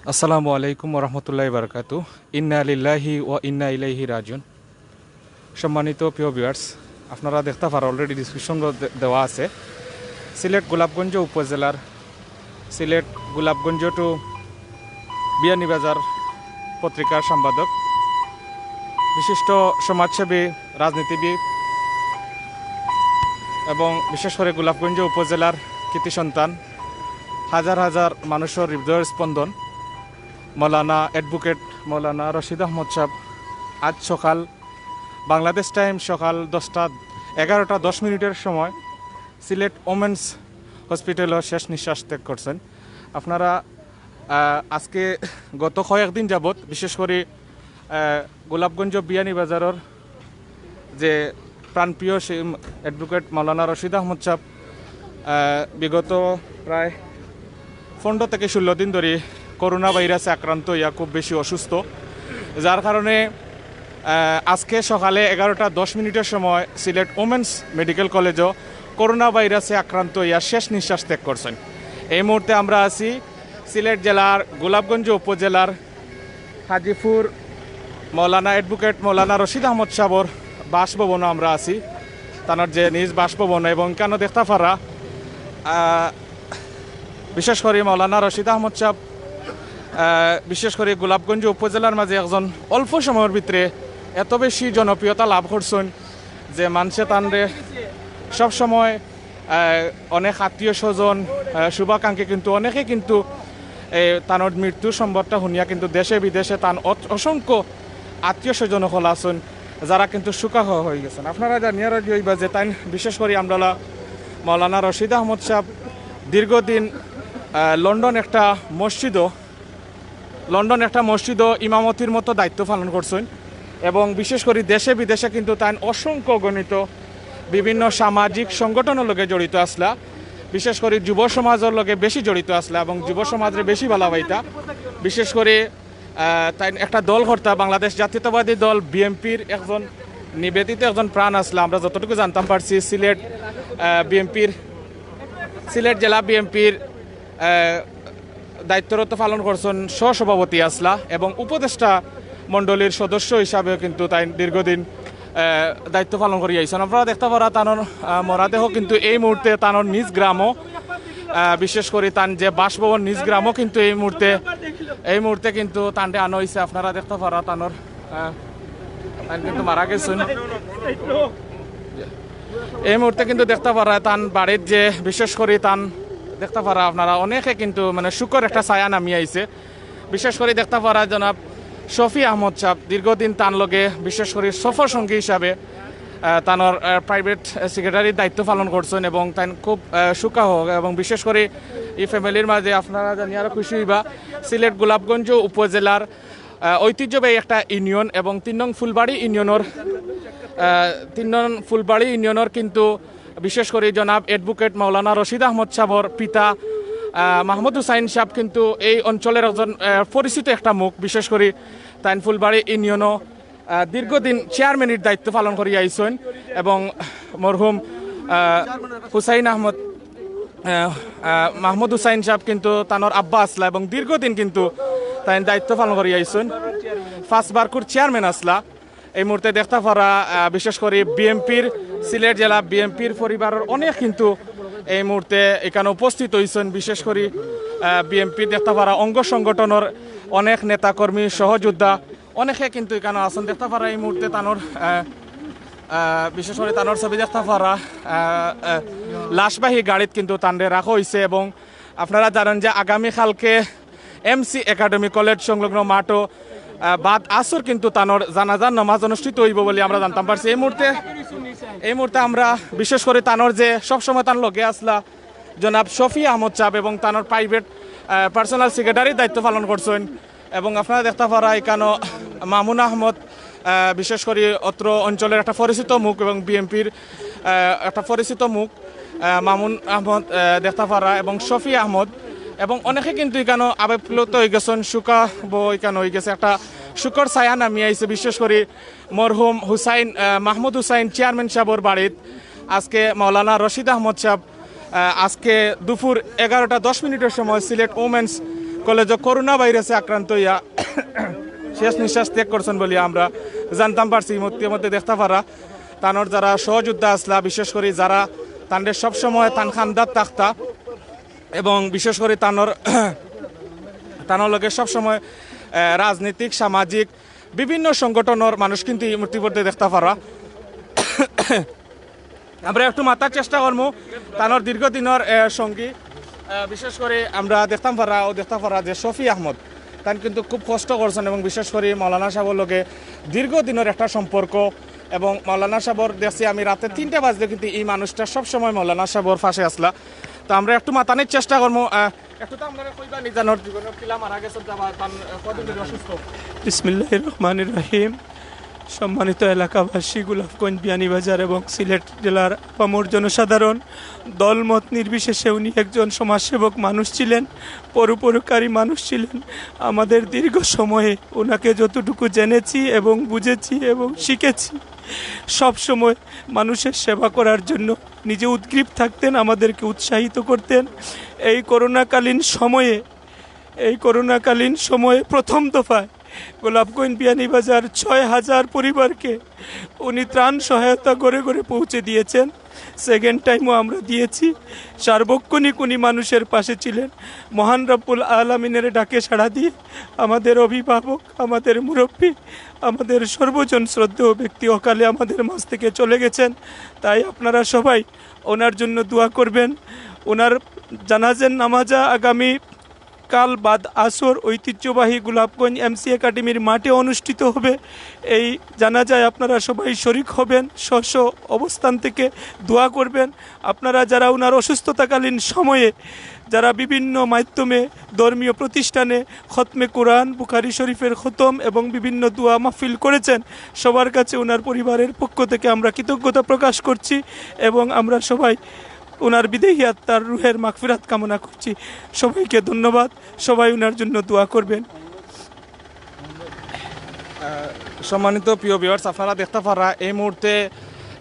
আসসালামু আলাইকুম ওরহমতুল্লাহি বারকাতু। ইন্না লিল্লাহি ওয়া ইন্না ইলাইহি রাজিউন। সম্মানিত প্রিয় ভিউয়ার্স, আপনারা দেখতে পারেন অলরেডি ডিসক্রিপশন দেওয়া আছে। সিলেট গোলাপগঞ্জ উপজেলার সিলেট গোলাপগঞ্জ টু বিয়ানীবাজার পত্রিকার সম্পাদক, বিশিষ্ট সমাজসেবী, রাজনীতিবিদ এবং বিশেষ করে গোলাপগঞ্জ উপজেলার কৃতি সন্তান, হাজার হাজার মানুষের হৃদয়ের স্পন্দন মৌলানা অ্যাডভোকেট মৌলানা রশিদ আহমদ সাহেব আজ সকাল বাংলাদেশ টাইম সকাল 11:10 সময় সিলেট ওমেন্স হসপিটালে শেষ নিঃশ্বাস ত্যাগ করছেন। আপনারা আজকে গত কয়েকদিন যাবৎ বিশেষ করে গোলাপগঞ্জ বিয়ানীবাজারের যে প্রাণপ্রিয় সেই অ্যাডভোকেট মৌলানা রশিদ আহমদ সাহেব বিগত প্রায় 15 থেকে 16 দিন ধরে করোনা ভাইরাসে আক্রান্ত হইয়া খুব বেশি অসুস্থ, যার কারণে আজকে সকালে 11:10 সময় সিলেট ওমেন্স মেডিকেল কলেজও করোনা ভাইরাসে আক্রান্ত হইয়া শেষ নিঃশ্বাস ত্যাগ করছেন। এই মুহূর্তে আমরা আছি সিলেট জেলার গোলাপগঞ্জ উপজেলার হাজিপুর মৌলানা অ্যাডভোকেট মৌলানা রশিদ আহমদ সাহেবর বাসভবনে আমরা আছি, তার যে নিজ বাসভবন। এবং কেন দেখতে পারা বিশেষ করে মৌলানা রশিদ আহমদ সাহেব বিশেষ করে গোলাপগঞ্জ উপজেলার মাঝে একজন অল্প সময়ের ভিতরে এত বেশি জনপ্রিয়তা লাভ করছেন যে মানুষে তানরে সবসময় অনেক আত্মীয় স্বজন শুভাকাঙ্ক্ষী কিন্তু অনেকে কিন্তু তানোর মৃত্যুর সংবাদটা শুনিয়া কিন্তু দেশে বিদেশে তান অসংখ্য আত্মীয় স্বজন হল আছেন যারা কিন্তু সুখাহ হয়ে গেছেন। আপনারা জানিয়ে রাখবা যে তাই বিশেষ করে আমরা মৌলানা রশিদ আহমদ সাহেব দীর্ঘদিন লন্ডন একটা মসজিদও ইমামতির মতো দায়িত্ব পালন করছেন এবং বিশেষ করে দেশে বিদেশে কিন্তু তাই অসংখ্য গণিত বিভিন্ন সামাজিক সংগঠনের লগে জড়িত আসলা, বিশেষ করে যুব সমাজের লগে বেশি জড়িত আসলা এবং যুব সমাজের বেশি ভালো পাইতা। বিশেষ করে তাই একটা দল কর্তা বাংলাদেশ জাতীয়তাবাদী দল বিএমপির একজন নিবেদিত একজন প্রাণ আসলা। আমরা যতটুকু জানতাম পারছি সিলেট জেলা বিএমপির দায়িত্বরত পালন করছেন সহসভাপতি আসলা এবং উপদেষ্টা মণ্ডলীর সদস্য হিসাবেও কিন্তু তাই দীর্ঘদিন দায়িত্ব পালন করি আইছেন। আপনারা দেখতে পারা তানোর মরাদেহ কিন্তু এই মুহূর্তে তানোর নিজ গ্রামও বিশেষ করে তান যে বাসভবন নিজ গ্রামও কিন্তু এই মুহূর্তে কিন্তু তানটে আনা হয়েছে। আপনারা দেখতে পারা তানোর কিন্তু মারা গেছেন এই মুহূর্তে কিন্তু দেখতে পারা তান বাড়ির যে বিশেষ করে তান দেখতে পারা আপনারা অনেকে কিন্তু মানে শুকর একটা ছায়া নামিয়ে আইছে। বিশেষ করে দেখতে পারা জনাব শফি আহমদ সাহেব দীর্ঘদিন তান লগে বিশেষ করে সফর সঙ্গী হিসাবে তানোর প্রাইভেট সেক্রেটারির দায়িত্ব পালন করছেন এবং তাই খুব সুখাহ এবং বিশেষ করে এই ফ্যামিলির মাঝে আপনারা জানি আরও খুশি হইবা সিলেট গোলাপগঞ্জ উপজেলার ঐতিহ্যবাহী একটা ইউনিয়ন এবং 3 নং ফুলবাড়ি ইউনিয়নের কিন্তু বিশেষ করে জনাব অ্যাডভোকেট মৌলানা রশিদ আহমদ সাহেবর পিতা মাহমুদ হুসাইন সাহেব কিন্তু এই অঞ্চলের একজন পরিচিত একটা মুখ। বিশেষ করে তাইন ফুলবাড়ি ইউনিয়নও দীর্ঘদিন চেয়ারম্যানের দায়িত্ব পালন করে আইছেন এবং মরহুম মাহমুদ হুসাইন সাহেব কিন্তু তানোর আব্বা আসলা এবং দীর্ঘদিন কিন্তু তাই দায়িত্ব পালন করে আইছেন। 5 বারকুর চেয়ারম্যান আসলা। এই মুহূর্তে দেখতে পারা বিশেষ করে বিএমপির সিলেট জেলা বিএমপির পরিবারের অনেক কিন্তু এই মুহূর্তে এখানে উপস্থিত হয়েছেন। বিশেষ করে বিএমপি দেখতে পারা অঙ্গ সংগঠনের অনেক নেতাকর্মী সহযোদ্ধা অনেকে কিন্তু এখানে আছেন। দেখতে পারা এই মুহূর্তে তানোর বিশেষ করে তানোর ছবি দেখতে পারা লাশবাহী গাড়িত কিন্তু তান্ডে রাখা হয়েছে এবং আপনারা জানেন যে আগামীকালকে এমসি একাডেমি কলেজ সংলগ্ন মাঠও বাদ আসর কিন্তু তানোর জানাজার নামাজ অনুষ্ঠিত হইব বলে আমরা জানতাম পারছি। এই মুহূর্তে আমরা বিশেষ করে তানোর যে সবসময় তার লগে আসলা জনাব শফি আহমদ সাহেব এবং তানোর প্রাইভেট পার্সোনাল সেক্রেটারির দায়িত্ব পালন করছেন এবং আপনারা দেখতে পারা এখানেও মামুন আহমদ বিশেষ করে অত্র অঞ্চলের একটা পরিচিত মুখ এবং বিএমপির একটা পরিচিত মুখ মামুন আহমদ দেখতে পারা এবং শফি আহমদ এবং অনেকে কিন্তু এখানে আবেগপ্লুত হয়ে গেছেন, এখানে হয়ে গেছে একটা শুকর ছায়া নামিয়ে আইছে। বিশেষ করে মরহুম মাহমুদ হুসাইন চেয়ারম্যান সাহেবর বাড়িত আজকে মৌলানা রশিদ আহমদ সাহেব আজকে দুপুর 11:10 সময় সিলেট ওমেন্স কলেজে করোনা ভাইরাসে আক্রান্ত হইয়া শেষ নিঃশ্বাস ত্যাগ করছেন বলে আমরা জানতাম পারছি। মধ্যে দেখতে পারা তানোর যারা সহযোদ্ধা আসলা, বিশেষ করে যারা তাদের সবসময় তান খান্দার তাক্তা এবং বিশেষ করে তানোর লগে সবসময় রাজনৈতিক সামাজিক বিভিন্ন সংগঠনের মানুষ কিন্তু এই মূর্তির মধ্যে দেখতে পারা। আমরা একটু মাতার চেষ্টা করবো তানোর দীর্ঘদিনের সঙ্গী, বিশেষ করে আমরা দেখতে পারা যে শফি আহমদ তান কিন্তু খুব কষ্ট করছেন এবং বিশেষ করে মৌলানা সাহেবের লগে দীর্ঘদিনের একটা সম্পর্ক। এবং মৌলানা সাহেবর দেখছি আমি রাতে 3টা বাজলে কিন্তু এই মানুষটা সবসময় মৌলানা সাহেবর পাশে আসলা। তো আমরা একটু মাতানোর চেষ্টা করবো। একটু তো আমরা কইবা নিজানোর জীবনের কিলা মারা গেছেন কদিনের অসুস্থ। বিসমিল্লাহির রহমানির রহিম। সম্মানিত এলাকাবাসী, গোলাপগঞ্জ, বিয়ানীবাজার এবং সিলেট জেলার আপামর জনসাধারণ, দলমত নির্বিশেষে উনি একজন সমাজসেবক মানুষ ছিলেন, পরোপকারী মানুষ ছিলেন। আমাদের দীর্ঘ সময়ে ওনাকে যতটুকু জেনেছি এবং বুঝেছি এবং শিখেছি, সব সময় মানুষের সেবা করার জন্য নিজে উদ্গ্রীব থাকতেন, আমাদেরকে উৎসাহিত করতেন। এই করোনাকালীন সময়ে প্রথম দফায় গোলাপগঞ্জ বিয়ানীবাজার 6,000 পরিবারকে উনি ত্রাণ সহায়তা ঘরে ঘরে পৌঁছে দিয়েছেন। সেকেন্ড টাইমও আমরা দিয়েছি। সার্বক্ষণিক উনি মানুষের পাশে ছিলেন। মহান রব্বুল আলামিনের ডাকে সাড়া দিয়ে আমাদের অভিভাবক, আমাদের মুরব্বী, আমাদের সর্বজন শ্রদ্ধেয় ব্যক্তি অকালে আমাদের মাঝ থেকে চলে গেছেন। তাই আপনারা সবাই ওনার জন্য দোয়া করবেন। ওনার জানাজার নামাজা আগামী কাল বাদ আসর ঐতিহ্যবাহী গোলাপগঞ্জ এমসি একাডেমির মাঠে অনুষ্ঠিত হবে। এই জানাজায় আপনারা সবাই শরিক হবেন, স্ব অবস্থান থেকে দোয়া করবেন। আপনারা যারা ওনার অসুস্থতাকালীন সময়ে যারা বিভিন্ন মাধ্যমে ধর্মীয় প্রতিষ্ঠানে খতমে কোরআন, বুখারী শরীফের খতম এবং বিভিন্ন দোয়া মাহফিল করেছেন, সবার কাছে ওনার পরিবারের পক্ষ থেকে আমরা কৃতজ্ঞতা প্রকাশ করছি এবং আমরা সবাই ওনার বিদেহী আত্মার রুহের মাগফিরাত কামনা করছি। সবাইকে ধন্যবাদ। সবাই ওনার জন্য দোয়া করবেন। সম্মানিত প্রিয় ভিউয়ার্স, আপনারা দেখতে পারা এই মুহূর্তে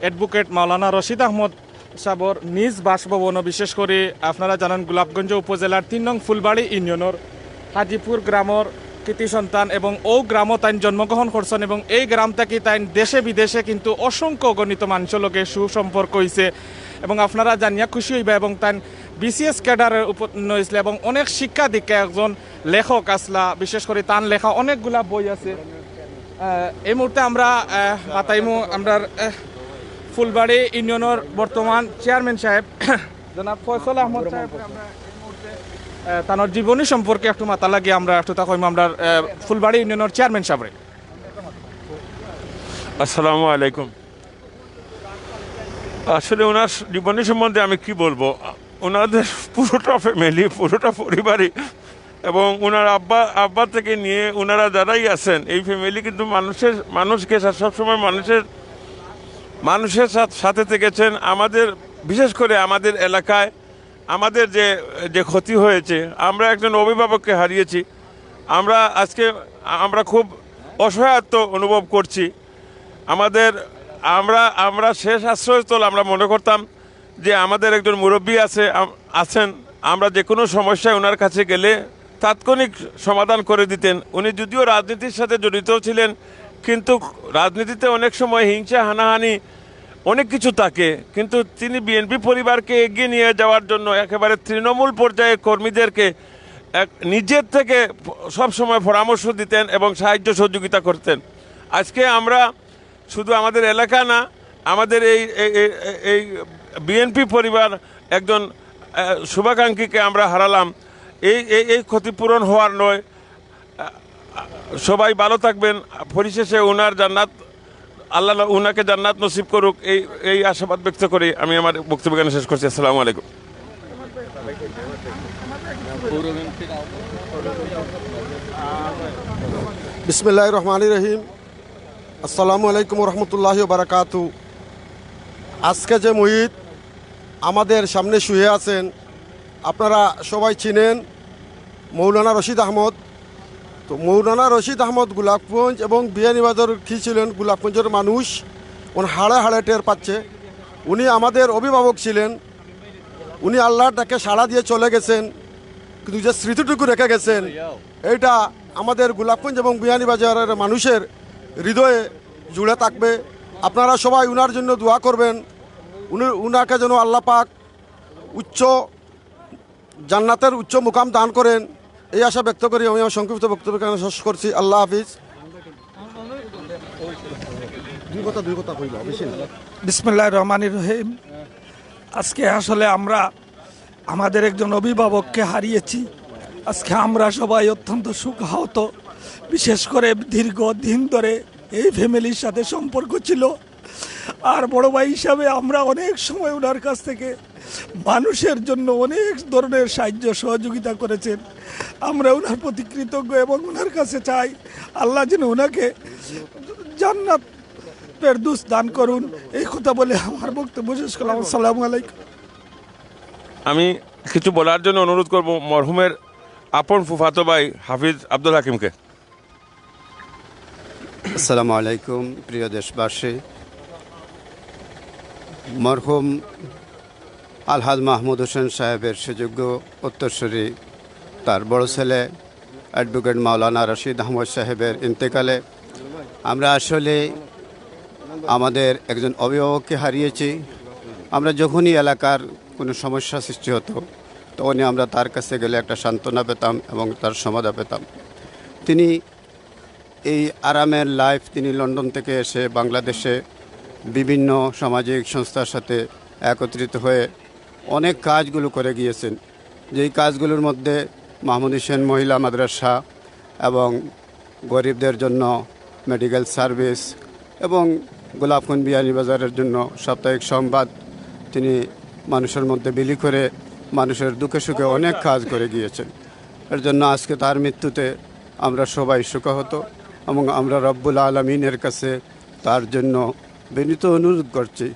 অ্যাডভোকেট মাওলানা রশিদ আহমদ সাহেবর নিজ বাসভবন, বিশেষ করে আপনারা জানেন গোলাপগঞ্জ উপজেলার 3 নং ফুলবাড়ি ইউনিয়নের হাজিপুর গ্রামের কৃতি সন্তান এবং ও গ্রামও তাই জন্মগ্রহণ করছেন এবং এই গ্রাম থেকে তাই দেশে বিদেশে কিন্তু অসংখ্য গণিত মানুষের লগে সুসম্পর্ক হয়েছে এবং আপনারা জানিয়া খুশি হইবা। এবং তাই বিসিএস ক্যাডারের উপন্ন হয়েছিল এবং অনেক শিক্ষা দীক্ষা একজন লেখক আসলা, বিশেষ করে তান লেখা অনেকগুলা বই আছে। এই মুহূর্তে আমরা মাতাইমু আমরা ফুলবাড়ি ইউনিয়নের বর্তমান চেয়ারম্যান সাহেব জনাব ফয়সল আহমদ সাহেব, তার জীবনী সম্পর্কে একটু মাথা লাগিয়ে আমরা একটু তা কইম। আমরা ফুলবাড়ি ইউনিয়নের চেয়ারম্যান সাহেব। আসসালামু আলাইকুম। আসলে ওনার জীবনী সম্বন্ধে আমি কি বলবো, ওনাদের পুরোটা ফ্যামিলি, পুরোটা পরিবারই এবং ওনার আব্বা থেকে নিয়ে ওনারা যারাই আছেন এই ফ্যামিলি কিন্তু মানুষকে সবসময় মানুষের সাথে থেকেছেন। আমাদের বিশেষ করে আমাদের এলাকায় আমাদের যে ক্ষতি হয়েছে, আমরা একজন অভিভাবককে হারিয়েছি। আমরা খুব অসহায়ত্ব অনুভব করছি। আমরা শেষ আশ্রয়স্থল আমরা মনে করতাম যে আমাদের একজন মুরব্বী আছেন, আমরা যে কোনো সমস্যায় ওনার কাছে গেলে তাৎক্ষণিক সমাধান করে দিতেন। উনি যদিও রাজনীতির সাথে জড়িত ছিলেন, কিন্তু রাজনীতিতে অনেক সময় হিংসা, হানাহানি অনেক কিছু থাকে, কিন্তু তিনি বিএনপি পরিবারকে এগিয়ে নিয়ে যাওয়ার জন্য একেবারে তৃণমূল পর্যায়ে কর্মীদেরকে নিজের থেকে সব সময় পরামর্শ দিতেন এবং সাহায্য সহযোগিতা করতেন। আজকে আমরা শুধু আমাদের এলাকা না, আমাদের এই বিএনপি পরিবার একজন শুভাকাঙ্ক্ষীকে আমরা হারালাম। এই ক্ষতিপূরণ হওয়ার নয়। সবাই ভালো থাকবেন। পরিশেষে ওনার জান্নাত, আল্লাহ ওনাকে জান্নাত নসিব করুক, এই আশাবাদ ব্যক্ত করে আমি আমার বক্তব্য এখানে শেষ করছি। আসসালামু আলাইকুম। বিসমিল্লাহির রহমানির রহিম। আসসালামু আলাইকুম রহমতুল্লাহি বারাকাতু। আজকে যে মুহিত আমাদের সামনে শুয়ে আছেন, আপনারা সবাই চিনেন মৌলানা রশিদ আহমদ। তো মৌলানা রশিদ আহমদ গোলাপগঞ্জ এবং বিয়ানীবাজার কি ছিলেন, গোলাপগঞ্জের মানুষ হাড়ে হাড়ে টের পাচ্ছে। উনি আমাদের অভিভাবক ছিলেন। উনি আল্লাহর ডাকে সাড়া দিয়ে চলে গেছেন। কিন্তু যে স্মৃতিটুকু রেখে গেছেন এইটা আমাদের গোলাপগঞ্জ এবং বিয়ানীবাজারের মানুষের হৃদয়ে জুড়ে থাকবে। আপনারা সবাই উনার জন্য দোয়া করবেন, উনাকে যেন আল্লাহ পাক উচ্চ জান্নাতের উচ্চ মুকাম দান করেন, এই আশা ব্যক্ত করি আমি আমার সংক্ষিপ্ত বক্তব্য শেষ করছি। আল্লাহ হাফিজ। দুই কথা কইল বেশি না। বিসমিল্লাহির রহমানির রহিম। আজকে আসলে আমরা আমাদের একজন অভিভাবককে হারিয়েছি। আজকে আমরা সবাই অত্যন্ত শোকাহত। বিশেষ করে দীর্ঘদিন ধরে এই ফ্যামিলির সাথে সম্পর্ক ছিল, আর বড় ভাই হিসাবে আমরা অনেক সময় ওনার কাছ থেকে মানুষের জন্য অনেক ধরনের সাহায্য সহযোগিতা করেছেন। আমরা ওনার প্রতি কৃতজ্ঞ এবং ওনার কাছে চাই আল্লাহ যেন ওনাকে জান্নাত ফেরদৌস দান করুন। এই কথা বলে আমার বক্তব্য শেষ করলাম। আসসালামু আলাইকুম। আমি কিছু বলার জন্য অনুরোধ করব মরহুমের আপন ফুফাতো ভাই হাফিজ আব্দুল হাকিমকে। আসসালামু আলাইকুম প্রিয় দেশবাসী। মরহুম আলহাজ মাহমুদ হোসেন সাহেবের সুযোগ্য উত্তরসূরি তার বড় ছেলে অ্যাডভোকেট মাওলানা রশিদ আহমদ সাহেবের ইন্তেকালে আমরা আসলে আমাদের একজন অভিভাবককে হারিয়েছি। আমরা যখনই এলাকার কোনো সমস্যা সৃষ্টি হতো তখনই আমরা তার কাছে গেলে একটা সান্ত্বনা পেতাম এবং তার সমাধা পেতাম। তিনি এই আরামের লাইফ তিনি লন্ডন থেকে এসে বাংলাদেশে বিভিন্ন সামাজিক সংস্থার সাথে একত্রিত হয়ে অনেক কাজগুলো করে গিয়েছেন। যেই কাজগুলোর মধ্যে মাহমুদ হোসেন মহিলা মাদ্রাসা এবং গরিবদের জন্য মেডিকেল সার্ভিস এবং গোলাপগঞ্জ বিয়ানীবাজারের জন্য সাপ্তাহিক সংবাদ তিনি মানুষের মধ্যে বিলি করে মানুষের দুঃখে সুখে অনেক কাজ করে গিয়েছেন। এর জন্য আজকে তার মৃত্যুতে আমরা সবাই শোকাহত এবং আমরা রব্বুল আলমিনের কাছে তার জন্য বিনীত অনুরোধ করছি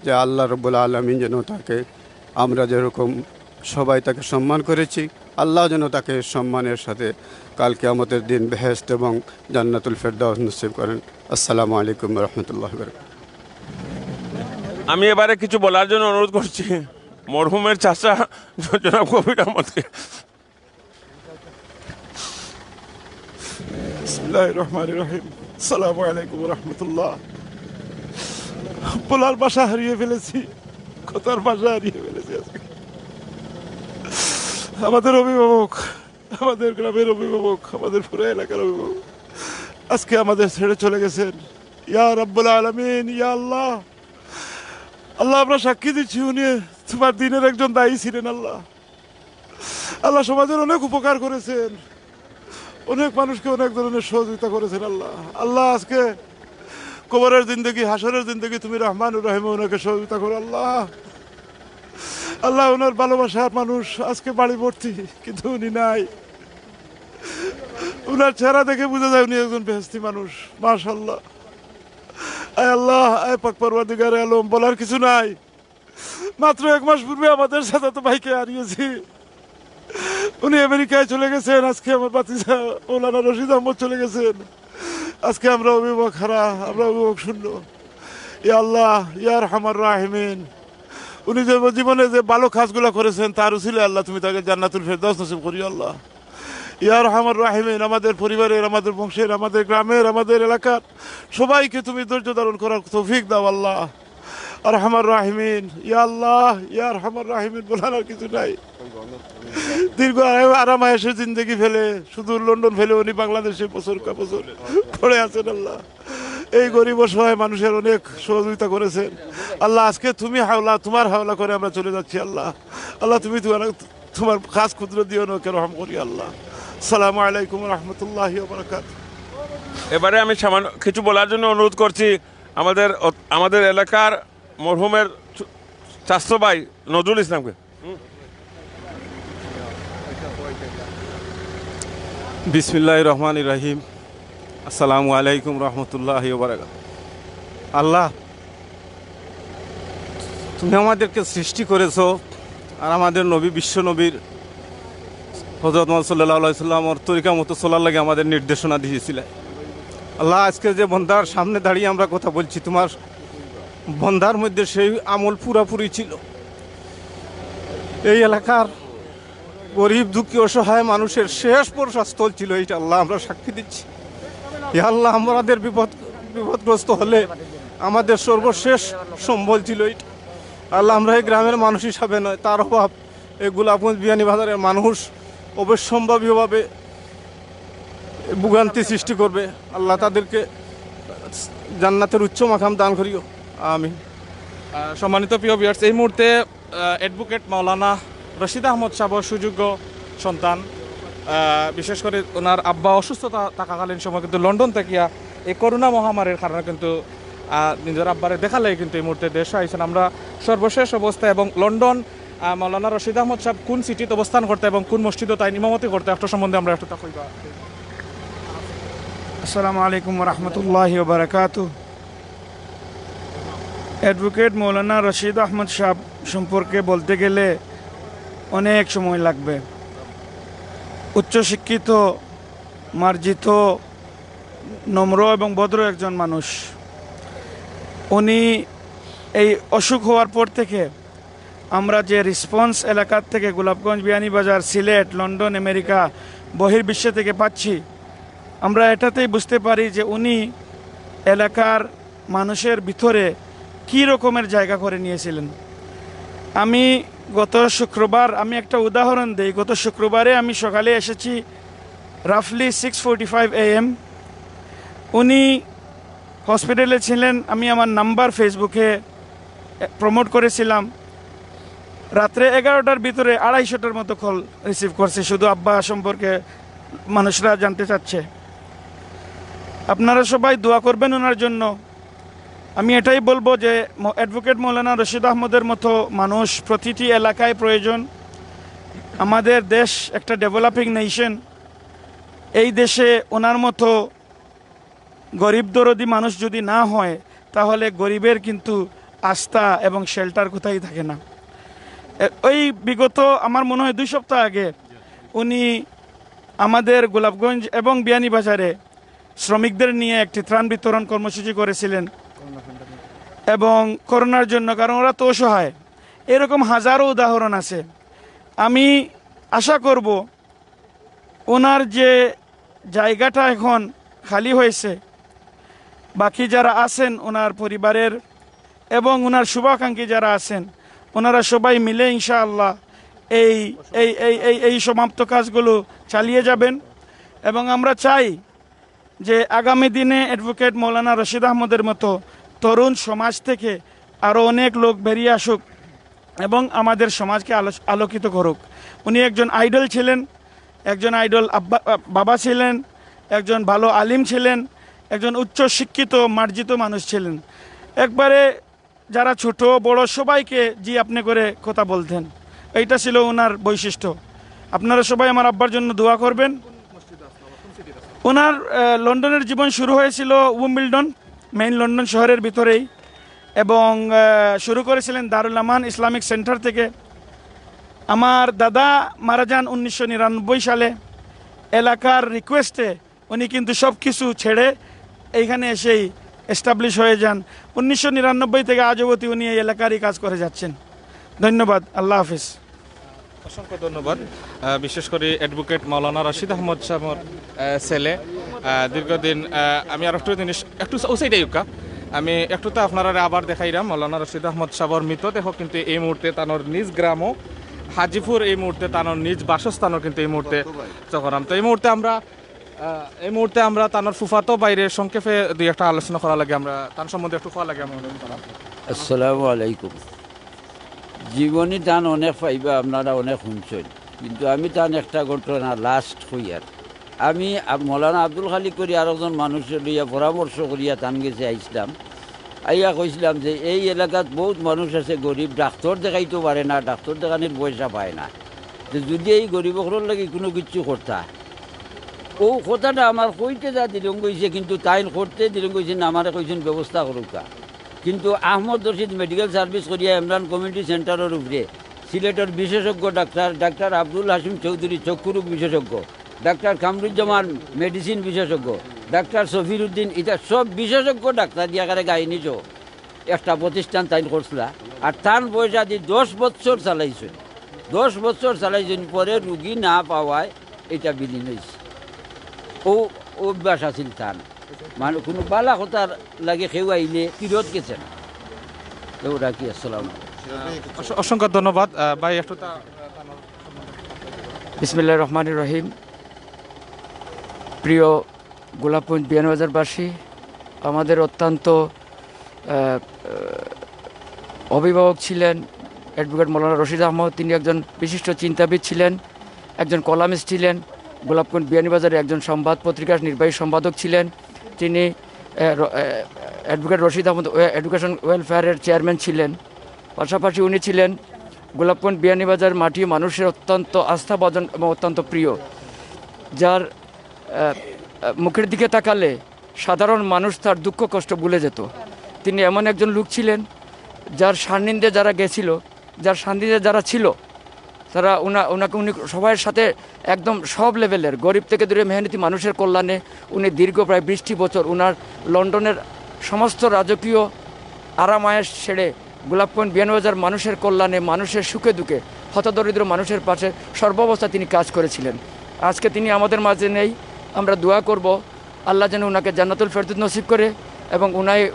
যে আল্লাহ রব্বুল আলমিন যেন তাকে আমরা যেরকম সবাই তাকে সম্মান করেছি, আল্লাহ যেন তাকে সম্মানের সাথে কাল কিয়ামতের দিন বেহেশত এবং জান্নাতুল ফেরদাউস নসিব করেন। আসসালামু আলাইকুম রহমতুল্লাহ। আমি এবারে কিছু বলার জন্য অনুরোধ করছি মরহুমের চাচা জনাব কবির আহমদকে। বিসমিল্লাহির রহমানির রহিম। আসসালামু আলাইকুম রহমতুল্লাহ। বলার ভাষা হারিয়ে ফেলেছি, কথার ভাষা হারিয়ে ফেলেছি। আজকে আমাদের অভিভাবক, আমাদের গ্রামের অভিভাবক, আমাদের পুরো এলাকার অভিভাবক আজকে আমাদের ছেড়ে চলে গেছেন। ইয়া রাব্বুল আলামিন, ইয়া আল্লাহ, আল্লাহ আমরা সাক্ষী দিচ্ছি উনি তোমার দিনের একজন দায়ী ছিলেন। আল্লাহ, আল্লাহ সমাজের অনেক উপকার করেছেন, অনেক মানুষকে অনেক ধরনের সহযোগিতা করেছেন। আল্লাহ, আল্লাহ আজকে কবরের জিন্দগি, হাসরের জিন্দগি তুমি রহমানুর রহিম ওনাকে সহযোগিতা করো। আল্লাহ, আল্লাহ ওনার ভালোবাসার মানুষ আজকে বাড়ি ভর্তি, কিন্তু উনি নাই। উনার চেহারা দেখে বোঝা যায় উনি একজন বেহেশতি মানুষ। মাশাআল্লাহ। আয় আল্লাহ, আয় পাক পরওয়ারদিগারে আলম, বলার কিছু নাই। মাত্র 1 মাস পূর্বে আমাদের সাথে তো ভাইকে হারিয়েছি, উনি আমেরিকায় চলে গেছেন। আজকে আমার বাতিজা মৌলানা রশিদ আহমদ চলে গেছেন। আজকে আমরা অভিভাবক হারা, আমরা অভিভাবক শূন্য। ইয়া আল্লাহ, ইয়া আরহামার রাহিমিন, উনি যে জীবনে যে ভালো কাজগুলো করেছেন তার উসিলে আল্লাহ তুমি তাকে জান্নাতুল ফেরদাউস নসিব করিও। আল্লাহ, ইয়া আরহামার রাহিমিন, আমাদের পরিবারের, আমাদের বংশের, আমাদের গ্রামের, আমাদের এলাকার সবাইকে তুমি ধৈর্য ধারণ করার তৌফিক দাও। আল্লাহ আরহামার রাহিমিন, ইয়া আল্লাহ, ইয়া আরহামার রাহিমিন, বলার আর কিছু নাই। দীর্ঘ আরাম আয়েশের জিন্দগি ফেলে, শুধু লন্ডন ফেলে উনি বাংলাদেশে বছর বছর পড়ে আছেন। আল্লাহ, এই গরিব অসহায় মানুষের অনেক সহযোগিতা করেছেন। আল্লাহ, আজকে তুমি হাওলা, তোমার হাওলা করে আমরা চলে যাচ্ছি। আল্লাহ, আল্লাহ তুমি তোমার খাস ক্ষুদ্র দিও না, রহম করি। আল্লাহ, আসসালামু আলাইকুম রহমতুল্লাহি ওয়া বারাকাতুহু। এবারে আমি সামান্য কিছু বলার জন্য অনুরোধ করছি আমাদের এলাকার মরহুমের চাচতো ভাই নজরুল ইসলামকে। বিসমিল্লাহির রহমানির রহিম। আসসালামু আলাইকুম রহমতুল্লাহি ওয়া বারাকাতুহু। আল্লাহ, তুমি আমাদেরকে সৃষ্টি করেছো, আর আমাদের নবী, বিশ্ব নবীর হযরত মুহাম্মদ সাল্লাল্লাহু আলাইহি সাল্লামের তরিকা মতো চলার লাগে আমাদের নির্দেশনা দিয়েছিলে। আল্লাহ, আজকে যে বন্দার সামনে দাঁড়িয়ে আমরা কথা বলছি, তোমার বন্দার মধ্যে সেই আমল পুরাপুরি ছিল। এই এলাকার গরিব দুঃখী অসহায় মানুষের শেষ প্রশাস্থল ছিল এটা, আল্লাহ আমরা সাক্ষী দিচ্ছি। ইয়া আল্লাহ, আমাদের বিপদগ্রস্ত হলে আমাদের সর্বশেষ সম্বল ছিল এটা। আল্লাহ, আমরা এই গ্রামের মানুষ হিসাবে নয়, তার অভাব এই গোলাপগঞ্জ বিয়ানীবাজারের মানুষ অবশ্যম্ভাবীভাবে ভোগান্তি সৃষ্টি করবে। আল্লাহ তাদেরকে জান্নাতের উচ্চ মাকাম দান করিও, আমিন। সম্মানিত প্রিয় ভিউয়ার্স, এই মুহূর্তে অ্যাডভোকেট মাওলানা রশিদ আহমদ সাহেবের সুযোগ্য সন্তান, বিশেষ করে ওনার আব্বা অসুস্থতা থাকাকালীন সময় কিন্তু লন্ডন থেকে এই করোনা মহামারীর কারণে কিন্তু নিজের আব্বারে দেখালে কিন্তু এই মুহূর্তে দেশে আইছেন। আমরা সর্বশেষ অবস্থা এবং লন্ডন মাওলানা রশিদ আহমদ সাহেব কোন সিটিতে অবস্থান করতে এবং কোন মসজিদে তাই ইমামতি করতে একটা সম্বন্ধে আমরা একটু কইবা। আসসালামু আলাইকুম রহমতুল্লাহি ওয়া বারাকাতুহু। অ্যাডভোকেট মৌলানা রশিদ আহমদ সাহেব সম্পর্কে বলতে গেলে অনেক সময় লাগবে। উচ্চশিক্ষিত, মার্জিত, নম্র এবং ভদ্র একজন মানুষ। উনি এই অসুখ হওয়ার পর থেকে আমরা যে রেসপন্স এলাকার থেকে গোলাপগঞ্জ, বিয়ানীবাজার, সিলেট, লন্ডন, আমেরিকা, বহির্বিশ্ব থেকে পাচ্ছি, আমরা এটাতেই বুঝতে পারি যে উনি এলাকার মানুষের ভিতরে কী রকমের জায়গা করে নিয়েছিলেন। আমি গত শুক্রবার, আমি একটা উদাহরণ দিই, গত শুক্রবারে আমি সকালে এসেছি রাফলি 6:45 AM। উনি হসপিটালে ছিলেন। আমি আমার নাম্বার ফেসবুকে প্রমোট করেছিলাম। রাত্রে 11টার ভিতরে 250টার মতো কল রিসিভ করছে, শুধু আব্বা সম্পর্কে মানুষরা জানতে চাচ্ছে। আপনারা সবাই দোয়া করবেন ওনার জন্য। আমি এটাই বলবো যে অ্যাডভোকেট মৌলানা রশিদ আহমদের মতো মানুষ প্রতিটি এলাকায় প্রয়োজন। আমাদের দেশ একটা ডেভেলপিং নেশন। এই দেশে ওনার মতো গরিব দরদি মানুষ যদি না হয়, তাহলে গরিবের কিন্তু আস্থা এবং শেল্টার কোথায় থাকে না। ওই বিগত আমার মনে হয় 2 সপ্তাহ আগে উনি আমাদের গোলাপগঞ্জ এবং বিয়ানীবাজারে শ্রমিকদের নিয়ে একটি ত্রাণ বিতরণ কর্মসূচি করেছিলেন, এবং করোনার জন্য, কারণ ওরা তো অসহায়। এরকম হাজারো উদাহরণ আছে। আমি আশা করব ওনার যে জায়গাটা এখন খালি হয়েছে, বাকি যারা আছেন ওনার পরিবারের এবং ওনার শুভাকাঙ্ক্ষী যারা আছেন, ওনারা সবাই মিলে ইনশাআল্লাহ এই এই এই এই এই সমাপ্ত কাজগুলো চালিয়ে যাবেন। এবং আমরা চাই যে আগামী দিনে অ্যাডভোকেট মৌলানা রশিদ আহমদের মতো তরুণ সমাজ থেকে আরও অনেক লোক বেরিয়ে আসুক এবং আমাদের সমাজকে আলোকিত করুক। উনি একজন আইডল ছিলেন, একজন আইডল বাবা ছিলেন, একজন ভালো আলিম ছিলেন, একজন উচ্চ শিক্ষিত মার্জিত মানুষ ছিলেন। একবারে যারা ছোট বড় সবাইকে জি আপনি করে কথা বলতেন। এইটা ছিল ওনার বৈশিষ্ট্য। আপনারা সবাই আমার আব্বার জন্য দোয়া করবেন। ওনার লন্ডনের জীবন শুরু হয়েছিল উইম্বলডন, মেইন লন্ডন শহরের ভিতরেই, এবং শুরু করেছিলেন দারুল আমান ইসলামিক সেন্টার থেকে। আমার দাদা মারা যান 1999 সালে। এলাকার রিকোয়েস্টে উনি কিন্তু সব কিছু ছেড়ে এইখানে এসেই এস্টাবলিশ হয়ে যান। 1999 থেকে আজ অবধি উনি এই এলাকারই কাজ করে যাচ্ছেন। ধন্যবাদ। আল্লাহ হাফিজ। অসংখ্য ধন্যবাদ। বিশেষ করে অ্যাডভোকেট মাওলানা রশিদ আহমদ সাহেবের ছেলে দীর্ঘদিন। আমি আর একটু জিনিস একটু ওসাইটাই আমি একটুতে আপনারা আবার দেখাইলাম মাওলানা রশিদ আহমদ সাহেবের মৃতদেহ কিন্তু এই মুহূর্তে তানোর নিজ গ্রামও হাজিপুর, এই মুহূর্তে তানোর নিজ বাসস্থানও কিন্তু এই মুহূর্তে চকরাম। তো এই মুহূর্তে আমরা তানোর ফুফাতো বাইরে সংক্ষেপে 2-1টা আলোচনা করা লাগে, আমরা তার সম্বন্ধে একটু করা লাগে। আসসালামু আলাইকুম। জীবনী টান অনেক পাইবা, আপনারা অনেক শুনছেন, কিন্তু আমি টান একটা ঘটনা লাস্ট হইয়ার আমি মৌলানা আব্দুল খালিক করি আর একজন মানুষ লইয়া পরামর্শ করিয়া টান গেছে আইসলাম। আইয়া কইসলাম যে এই এলাকাত বহুত মানুষ আছে গরিব, ডাক্তার দেখাইতে পারে না, ডাক্তার দেখানোর পয়সা পায় না। যে যদি এই গরিবকর লাগি কোনো কিছু করতা, ও কথাটা আমার কইতে যা দিলং কইছে, কিন্তু তাই করতে দিলং কইছে না, আমারে কইছেন ব্যবস্থা করুকা। কিন্তু আহমদ রশিদ মেডিকেল সার্ভিস করিয়া ইমরান কমিউনিটি সেন্টারের উপরে সিলেটের বিশেষজ্ঞ ডাক্তার আব্দুল হাসিম চৌধুরী চক্ষুরোগ বিশেষজ্ঞ, ডাক্তার কামরুজ্জামান মেডিসিন বিশেষজ্ঞ, ডাক্তার সফির উদ্দিন, এটা সব বিশেষজ্ঞ ডাক্তার দিয়াকারে গাই নিছ একটা প্রতিষ্ঠান তাই করছিলা। আর তার পয়সা দিয়ে 10 বছর চালাইছে। 10 বছর চালাইছেন, পরে রুগী না পাওয়ায় এটা বিলীন হয়েছে। ও অভ্যাস আছিল তার, মানে কোনো বালা কথার লাগে কেউ আইলে ফিরত গেছে না। ওরা কি আসসালাম। অসংখ্য ধন্যবাদ ভাই। একটু বিসমিল্লাহির রহমানির রহিম। প্রিয় গোলাপগঞ্জ বিয়ানীবাজারবাসী, আমাদের অত্যন্ত অভিভাবক ছিলেন অ্যাডভোকেট মৌলানা রশিদ আহমদ। তিনি একজন বিশিষ্ট চিন্তাবিদ ছিলেন, একজন কলামিস্ট ছিলেন, গোলাপগঞ্জ বিয়ানীবাজারের একজন সংবাদ পত্রিকার নির্বাহী সম্পাদক ছিলেন। তিনি অ্যাডভোকেট রশিদ আহমদ এডুকেশন ওয়েলফেয়ারের চেয়ারম্যান ছিলেন। পাশাপাশি উনি ছিলেন গোলাপগঞ্জ বিয়ানীবাজার মাটি মানুষের অত্যন্ত আস্থাভাজন এবং অত্যন্ত প্রিয়, যার মুখের দিকে তাকালে সাধারণ মানুষ তার দুঃখ কষ্ট ভুলে যেত। তিনি এমন একজন লোক ছিলেন যার সান্নিধ্যে যারা গেছিল, যার সান্নিধ্যে যারা ছিল, তারা উনি সবার সাথে একদম সব লেভেলের গরিব থেকে দূরে মেহনতি মানুষের কল্যাণে উনি দীর্ঘ প্রায় 20টি বছর উনার লন্ডনের সমস্ত রাজকীয় আরামায়েশ ছেড়ে গোলাপগঞ্জ বিয়ানীবাজার মানুষের কল্যাণে, মানুষের সুখে দুঃখে, হতদরিদ্র মানুষের পাশে সর্বাবস্থা তিনি কাজ করেছিলেন। আজকে তিনি আমাদের মাঝে নেই। আমরা দোয়া করব আল্লাহ যেন ওনাকে জান্নাতুল ফেরদৌস নসিব করে এবং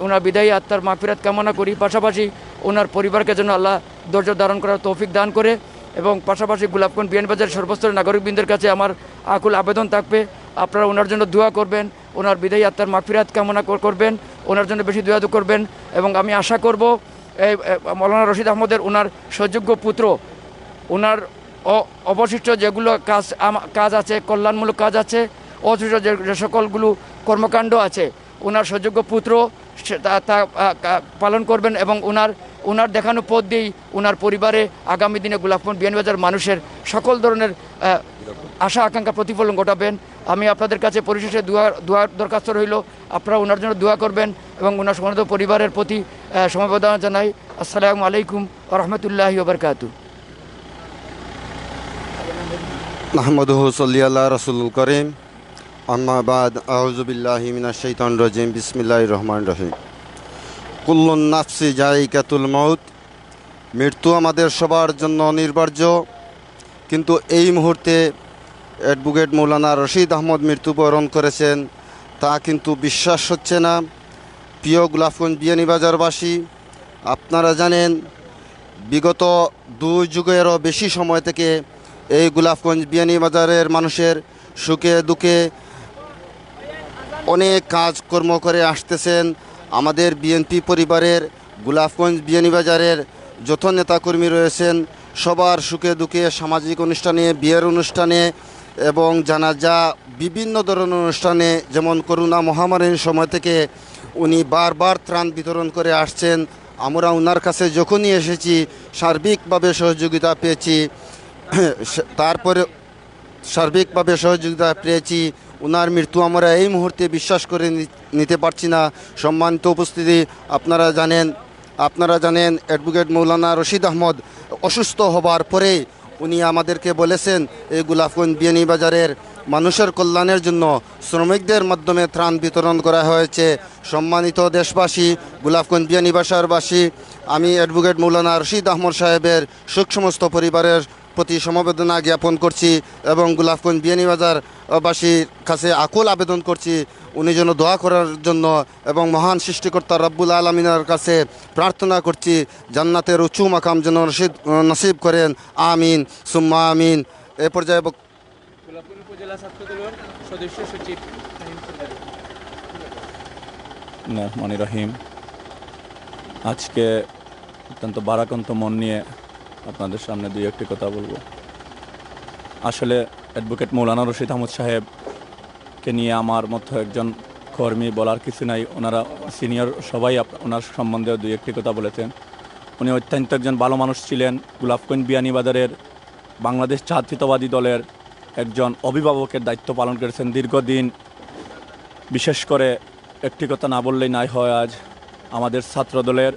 ওনার বিদায়ী আত্মার মাগফিরাত কামনা করি। পাশাপাশি ওনার পরিবারকে যেন আল্লাহ ধৈর্য ধারণ করার তৌফিক দান করে এবং পাশাপাশি গোলাপগঞ্জ বিয়ানীবাজার সর্বস্তরের নাগরিকবৃন্দের কাছে আমার আকুল আবেদন থাকবে, আপনারা ওনার জন্য দোয়া করবেন, ওনার বিদায়ী আত্মার মাগফিরাত কামনা করবেন, ওনার জন্য বেশি দোয়া করবেন। এবং আমি আশা করব এই মৌলানা রশিদ আহমদের ওনার সুযোগ্য পুত্র, ওনার অবশিষ্ট যেগুলো কাজ আছে, কল্যাণমূলক কাজ আছে, অবশিষ্ট যে সকলগুলো কর্মকাণ্ড আছে, ওনার সুযোগ্য পুত্র তা পালন করবেন এবং ওনার দেখানো পথ দিয়েই ওনার পরিবারে আগামী দিনে গোলাপগঞ্জ বিয়ানীবাজার মানুষের সকল ধরনের আশা আকাঙ্ক্ষা প্রতিফলন ঘটাবেন। আমি আপনাদের কাছে পরিশেষে দোয়ার দরখাস্ত রইল, আপনারা ওনার জন্য দোয়া করবেন এবং ওনার সমস্ত পরিবারের প্রতি সমবেদনা জানাই। আসসালামু আলাইকুম ওয়া রাহমাতুল্লাহি ওয়া বারাকাতুহু। আহমদুহু সাল্লি রাসূলুল করিম, আম্মা বাদ, আউযু বিল্লাহি মিনাশ শাইতানির রাজিম, বিসমিল্লাহির রহমানির রহিম। কুল্লুন নাফসি জায়কাতুল মউত, মৃত্যু আমাদের সবার জন্য অনিবার্য। কিন্তু এই মুহূর্তে অ্যাডভোকেট মৌলানা রশিদ আহমদ মৃত্যুবরণ করেছেন, তা কিন্তু বিশ্বাস হচ্ছে না। প্রিয় গোলাপগঞ্জ বিয়ানীবাজারবাসী, আপনারা জানেন বিগত 2 যুগেরও বেশি সময় থেকে এই গোলাপগঞ্জ বিয়ানীবাজারের মানুষের সুখে দুঃখে অনেক কাজকর্ম করে আসতেছেন। আমাদের বিএনপি পরিবারের গোলাপগঞ্জ বিয়ানীবাজারের যত নেতাকর্মী রয়েছেন সবার সুখে দুঃখে, সামাজিক অনুষ্ঠানে, বিয়ের অনুষ্ঠানে এবং জানাজা, বিভিন্ন ধরনের অনুষ্ঠানে, যেমন করোনা মহামারীর সময় থেকে উনি বারবার ত্রাণ বিতরণ করে আসছেন। আমরা ওনার কাছে যখনই এসেছি সার্বিকভাবে সহযোগিতা পেয়েছি, তারপরে সার্বিকভাবে সহযোগিতা পেয়েছি। ওনার মৃত্যু আমরা এই মুহূর্তে বিশ্বাস করে নিতে পারছি না। সম্মানিত উপস্থিতি, আপনারা জানেন অ্যাডভোকেট মৌলানা রশিদ আহমদ অসুস্থ হবার পরে উনি আমাদেরকে বলেছেন এই গোলাপগঞ্জ বিয়ানীবাজারের মানুষের কল্যাণের জন্য শ্রমিকদের মাধ্যমে ত্রাণ বিতরণ করা হয়েছে। সম্মানিত দেশবাসী, গোলাপগঞ্জ বিয়ানীবাজারবাসী, আমি অ্যাডভোকেট মৌলানা রশিদ আহমদ সাহেবের শোক সমস্ত পরিবারের প্রতি সমবেদনা জ্ঞাপন করছি এবং গোলাপগঞ্জ বিয়ানীবাজারবাসীর কাছে আকুল আবেদন করছি উনি যেন দোয়া করার জন্য এবং মহান সৃষ্টিকর্তা রব্বুল আলমিনের কাছে প্রার্থনা করছি জান্নাতের উঁচু মাকাম যেন নসিব করেন। আমিন সুম্মা আমিন। এ পর্যায়ে উপজেলা ছাত্রদলের সদস্য সচিব রহমানির রহিম, আজকে অত্যন্ত বারাকান্ত মন নিয়ে আপনাদের সামনে 2-1টি কথা বলবো। আসলে অ্যাডভোকেট মৌলানা রশিদ আহমদ সাহেবকে নিয়ে আমার মতো একজন কর্মী বলার কিছু নাই। ওনারা সিনিয়র সবাই ওনার সম্বন্ধে 2-1টি কথা বলেছেন। উনি অত্যন্ত একজন ভালো মানুষ ছিলেন। গোলাপগঞ্জ বিয়ানীবাজারের বাংলাদেশ জাতীয়তাবাদী দলের একজন অভিভাবকের দায়িত্ব পালন করেছেন দীর্ঘদিন। বিশেষ করে একটি কথা না বললেই নাই হয়, আজ আমাদের ছাত্রদলের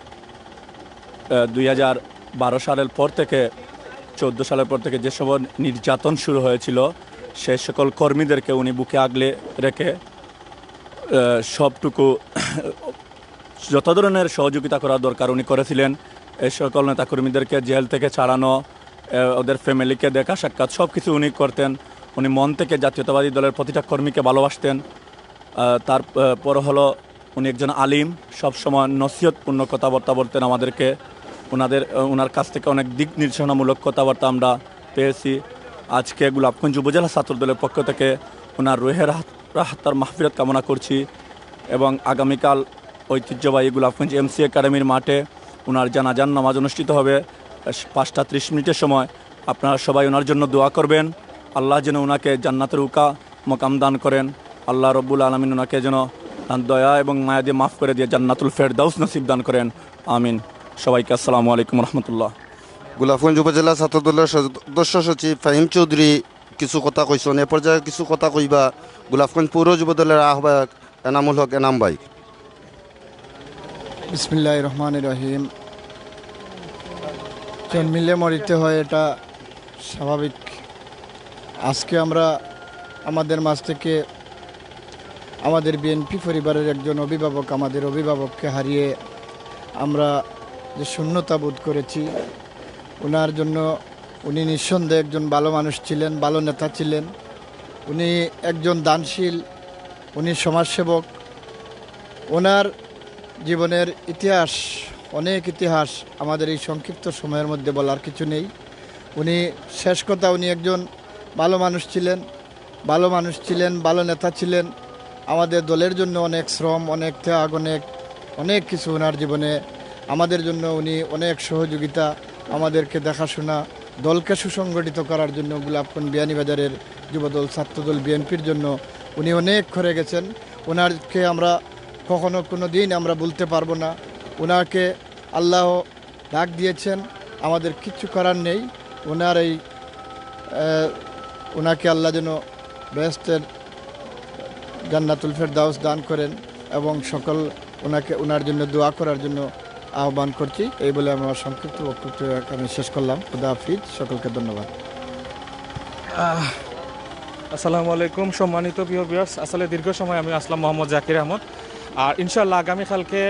2012 সালের পর থেকে 14 সালের পর থেকে যে সব নির্যাতন শুরু হয়েছিল সেই সকল কর্মীদেরকে উনি বুকে আগলে রেখে সবটুকু যত ধরনের সহযোগিতা করা দরকার উনি করেছিলেন। এই সকল নেতাকর্মীদেরকে জেল থেকে ছাড়ানো ওদের ফ্যামিলিকে দেখা সাক্ষাৎ সব কিছু উনি করতেন। উনি মন থেকে জাতীয়তাবাদী দলের প্রতিটা কর্মীকে ভালোবাসতেন। তারপর হলো উনি একজন আলিম, সবসময় নসিহতপূর্ণ কথাবার্তা বলতেন আমাদেরকে। ওনার কাছ থেকে অনেক দিক নির্দেশনামূলক কথাবার্তা আমরা পেয়েছি। আজকে গোলাপগঞ্জ উপজেলা ছাত্র দলের পক্ষ থেকে ওনার রুহের রাহাতার মাহফিরাত কামনা করছি এবং আগামীকাল ঐতিহ্যবাহী গোলাপগঞ্জ এমসি একাডেমির মাঠে ওনার জানাজার নামাজ অনুষ্ঠিত হবে 5টা 30 মিনিটের সময়। আপনারা সবাই ওনার জন্য দোয়া করবেন, আল্লাহ যেন ওনাকে জান্নাতের উকা মকাম দান করেন। আল্লাহ রব্বুল আলমিন ওনাকে যেন দয়া এবং মায়া দিয়ে মাফ করে দিয়ে জান্নাতুল ফেরদাউস নসিব দান করেন, আমিন। সবাইকে আসসালামু আলাইকুম রহমতুল্লাহ। গোলাপগঞ্জ উপজেলা ছাত্র দলের সদস্য সচিব ফাহিম চৌধুরী কিছু কথা কইছেন। এ পর্যায়ে কিছু কথা কইবা গোলাপগঞ্জ পৌর যুব দলের আহ্বায়ক এনামুল হক এনাম ভাই। বিসমিল্লাহির রহমানির রহিম। জন্মিলে মরিতে হয়, এটা স্বাভাবিক। আজকে আমরা আমাদের মাঝ থেকে আমাদের বিএনপি পরিবারের একজন অভিভাবক, আমাদের অভিভাবককে হারিয়ে আমরা যে শূন্যতা বোধ করেছি, ওনার জন্য উনি নিঃসন্দেহে একজন ভালো মানুষ ছিলেন, ভালো নেতা ছিলেন। উনি একজন দানশীল, উনি সমাজসেবক। ওনার জীবনের ইতিহাস, অনেক ইতিহাস আমাদের এই সংক্ষিপ্ত সময়ের মধ্যে বলার কিছু নেই। উনি শেষ কথা, উনি একজন ভালো মানুষ ছিলেন, ভালো নেতা ছিলেন। আমাদের দলের জন্য অনেক শ্রম, অনেক ত্যাগ, অনেক কিছু ওনার জীবনে আমাদের জন্য উনি অনেক সহযোগিতা, আমাদেরকে দেখাশোনা, দলকে সুসংগঠিত করার জন্য গোলাপগঞ্জ বিয়ানীবাজারের যুবদল ছাত্রদল বিএনপির জন্য উনি অনেক করে গেছেন। ওনারকে আমরা কোনো দিন আমরা ভুলতে পারবো না। ওনাকে আল্লাহ ডাক দিয়েছেন, আমাদের কিচ্ছু করার নেই। ওনাকে আল্লাহ যেন বেহেশতের জান্নাতুল ফেরদাউস দান করেন এবং ওনার জন্য দোয়া করার জন্য আহ্বান করছি। এই বলে আমার সংক্ষিপ্ত বক্তব্য আমি শেষ করলাম। খুদা হাফিজ, সকলকে ধন্যবাদ। আসসালামু আলাইকুম সম্মানিত প্রিয় ভিউয়ার্স। আসলে দীর্ঘ সময় আমি আসলাম মোহাম্মদ জাকির আহমদ। আর ইনশাআল্লাহ আগামীকালকে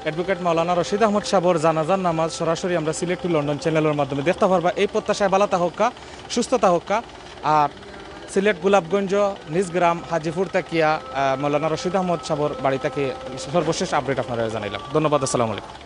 অ্যাডভোকেট মাওলানা রশিদ আহমদ সাহর জানাজার নামাজ সরাসরি আমরা সিলেট টু লন্ডন চ্যানেলের মাধ্যমে দেখতে পারবা। এই প্রত্যাশায় বালাতা হোক্কা, সুস্থতা হোক্কা। আর সিলেট গোলাপগঞ্জ নিজ গ্রাম হাজিপুর তাকিয়া মাওলানা রশিদ আহমদ সাহর বাড়ি থেকে সর্বশেষ আপডেট আপনারা জানাইলাম। ধন্যবাদ। আসসালামু আলাইকুম।